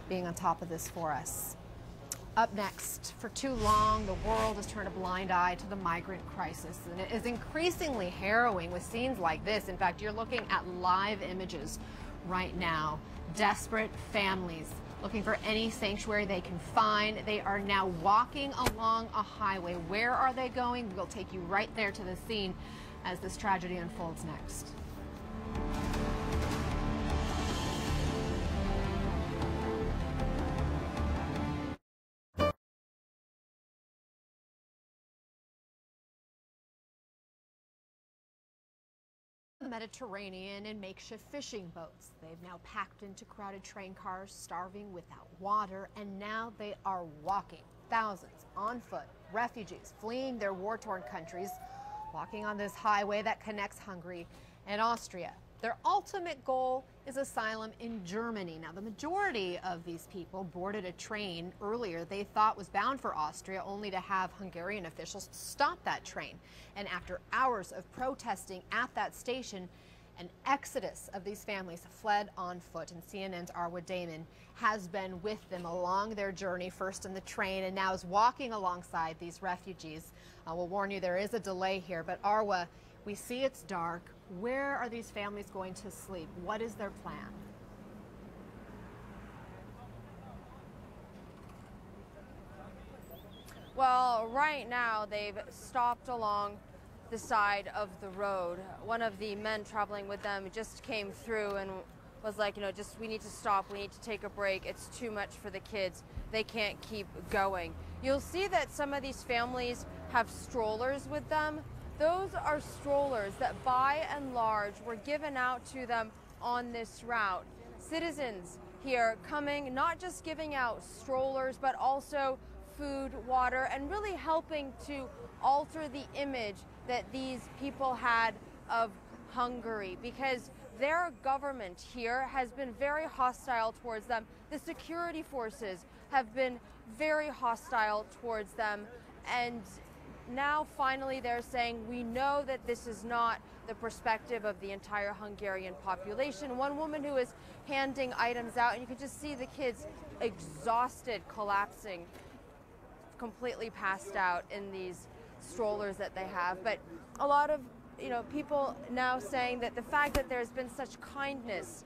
being on top of this for us. Up next, for too long, the world has turned a blind eye to the migrant crisis, and it is increasingly harrowing with scenes like this. In fact, you're looking at live images right now. Desperate families looking for any sanctuary they can find. They are now walking along a highway. Where are they going? We'll take you right there to the scene as this tragedy unfolds next. The Mediterranean in makeshift fishing boats. They've now packed into crowded train cars, starving without water, and now they are walking. Thousands on foot, refugees fleeing their war-torn countries, walking on this highway that connects Hungary and Austria. Their ultimate goal is asylum in Germany. Now, the majority of these people boarded a train earlier they thought was bound for Austria, only to have Hungarian officials stop that train. And after hours of protesting at that station, an exodus of these families fled on foot. And CNN's Arwa Damon has been with them along their journey, first in the train and now is walking alongside these refugees. We'll warn you, there is a delay here, but Arwa, we see it's dark. Where are these families going to sleep? What is their plan? Well, right now they've stopped along the side of the road. One of the men traveling with them just came through and was like, we need to stop, we need to take a break. It's too much for the kids. They can't keep going. You'll see that some of these families have strollers with them. Those are strollers that by and large were given out to them on this route. Citizens here coming, not just giving out strollers, but also food, water, and really helping to alter the image that these people had of Hungary, because their government here has been very hostile towards them. The security forces have been very hostile towards them, and now finally they're saying, we know that this is not the perspective of the entire Hungarian population. One woman who is handing items out, and you can just see the kids exhausted, collapsing, completely passed out in these strollers that they have. But a lot of people now saying that the fact that there's been such kindness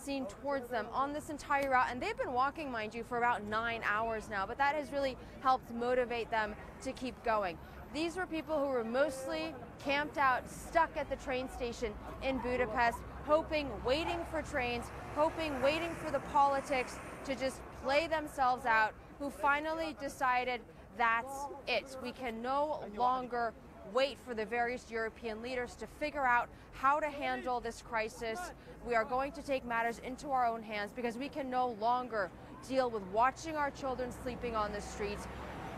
seen towards them on this entire route, and they've been walking, mind you, for about 9 hours now, but that has really helped motivate them to keep going. These were people who were mostly camped out, stuck at the train station in Budapest, hoping, waiting for trains, hoping, waiting for the politics to just play themselves out, who finally decided that's it. We can no longer wait for the various European leaders to figure out how to handle this crisis. We are going to take matters into our own hands, because we can no longer deal with watching our children sleeping on the streets.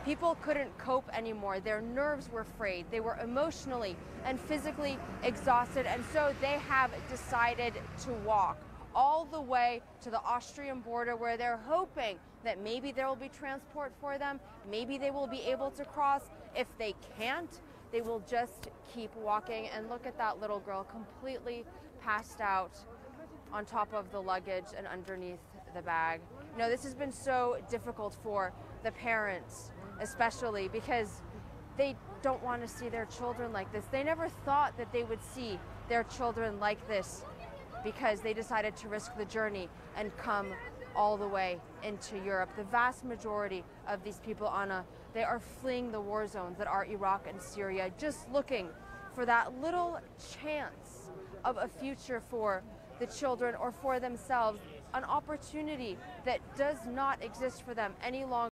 People couldn't cope anymore. Their nerves were frayed. They were emotionally and physically exhausted, and so they have decided to walk all the way to the Austrian border, where they're hoping that maybe there will be transport for them, maybe they will be able to cross. If they can't, they will just keep walking. And look at that little girl, completely passed out on top of the luggage and underneath the bag. This has been so difficult for the parents, especially because they don't want to see their children like this. They never thought that they would see their children like this, because they decided to risk the journey and come all the way into Europe. The vast majority of these people, Anna, they are fleeing the war zones that are Iraq and Syria, just looking for that little chance of a future for the children or for themselves, an opportunity that does not exist for them any longer.